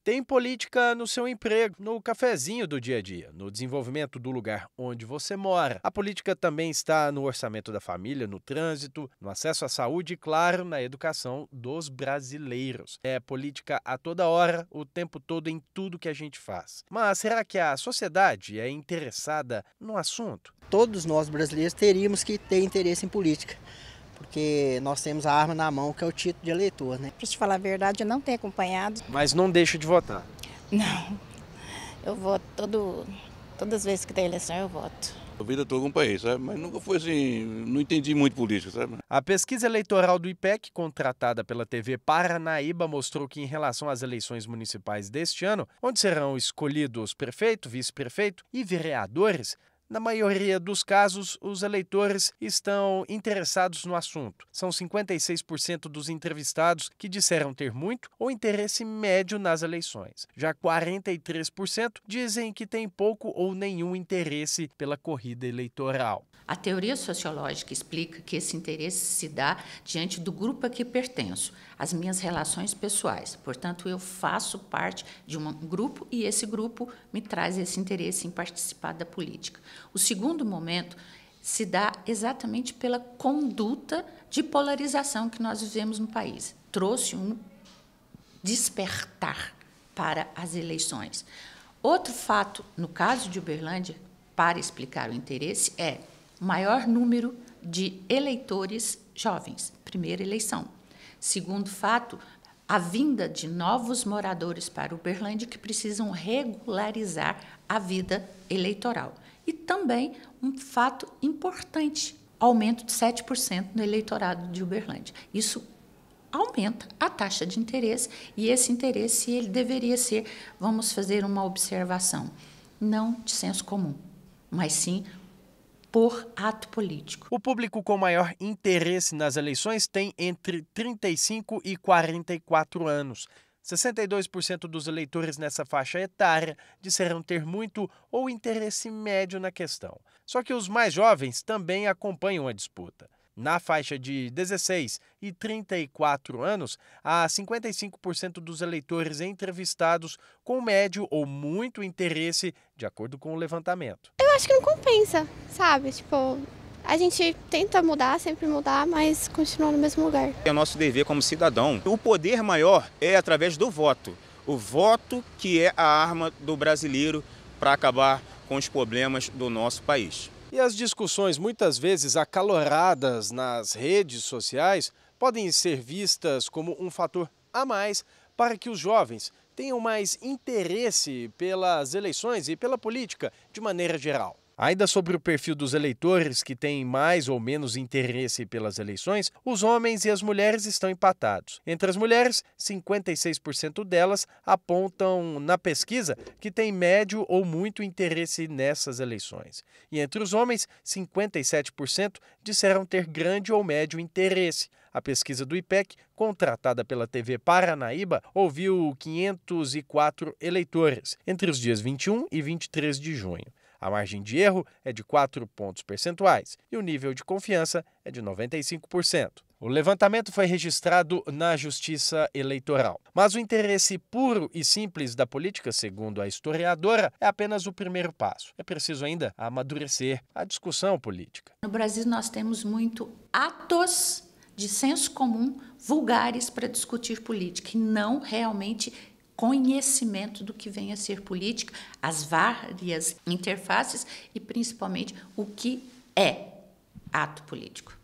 Tem política no seu emprego, no cafezinho do dia a dia, no desenvolvimento do lugar onde você mora. A política também está no orçamento da família, no trânsito, no acesso à saúde e, claro, na educação dos brasileiros. É política a toda hora, o tempo todo, em tudo que a gente faz. Mas será que a sociedade é interessada no assunto? Todos nós brasileiros teríamos que ter interesse em política, porque nós temos a arma na mão, que é o título de eleitor, né? Para te falar a verdade, eu não tenho acompanhado. Mas não deixa de votar. Não, eu voto todas as vezes que tem eleição eu voto. A vida toda acompanhei, sabe? Mas nunca foi assim, não entendi muito política, sabe? A pesquisa eleitoral do IPEC, contratada pela TV Paranaíba, mostrou que em relação às eleições municipais deste ano, onde serão escolhidos prefeito, vice-prefeito e vereadores, na maioria dos casos, os eleitores estão interessados no assunto. São 56% dos entrevistados que disseram ter muito ou interesse médio nas eleições. Já 43% dizem que têm pouco ou nenhum interesse pela corrida eleitoral. A teoria sociológica explica que esse interesse se dá diante do grupo a que pertenço, as minhas relações pessoais. Portanto, eu faço parte de um grupo e esse grupo me traz esse interesse em participar da política. O segundo momento se dá exatamente pela conduta de polarização que nós vivemos no país. Trouxe um despertar para as eleições. Outro fato, no caso de Uberlândia, para explicar o interesse, é maior número de eleitores jovens, primeira eleição. Segundo fato, a vinda de novos moradores para Uberlândia que precisam regularizar a vida eleitoral. E também um fato importante, aumento de 7% no eleitorado de Uberlândia. Isso aumenta a taxa de interesse e esse interesse ele deveria ser, vamos fazer uma observação, não de senso comum, mas sim por ato político. O público com maior interesse nas eleições tem entre 35 e 44 anos. 62% dos eleitores nessa faixa etária disseram ter muito ou interesse médio na questão. Só que os mais jovens também acompanham a disputa. Na faixa de 16 e 34 anos, há 55% dos eleitores entrevistados com médio ou muito interesse, de acordo com o levantamento. Eu acho que não compensa, sabe? Tipo, a gente tenta mudar, sempre mudar, mas continua no mesmo lugar. É nosso dever como cidadão. O poder maior é através do voto. O voto que é a arma do brasileiro para acabar com os problemas do nosso país. E as discussões, muitas vezes acaloradas nas redes sociais, podem ser vistas como um fator a mais para que os jovens tenham mais interesse pelas eleições e pela política de maneira geral. Ainda sobre o perfil dos eleitores que têm mais ou menos interesse pelas eleições, os homens e as mulheres estão empatados. Entre as mulheres, 56% delas apontam na pesquisa que têm médio ou muito interesse nessas eleições. E entre os homens, 57% disseram ter grande ou médio interesse. A pesquisa do IPEC, contratada pela TV Paranaíba, ouviu 504 eleitores entre os dias 21 e 23 de junho. A margem de erro é de 4 pontos percentuais e o nível de confiança é de 95%. O levantamento foi registrado na Justiça Eleitoral. Mas o interesse puro e simples da política, segundo a historiadora, é apenas o primeiro passo. É preciso ainda amadurecer a discussão política. No Brasil, nós temos muito atos de senso comum vulgares para discutir política e não realmente conhecimento do que vem a ser política, as várias interfaces e principalmente o que é ato político.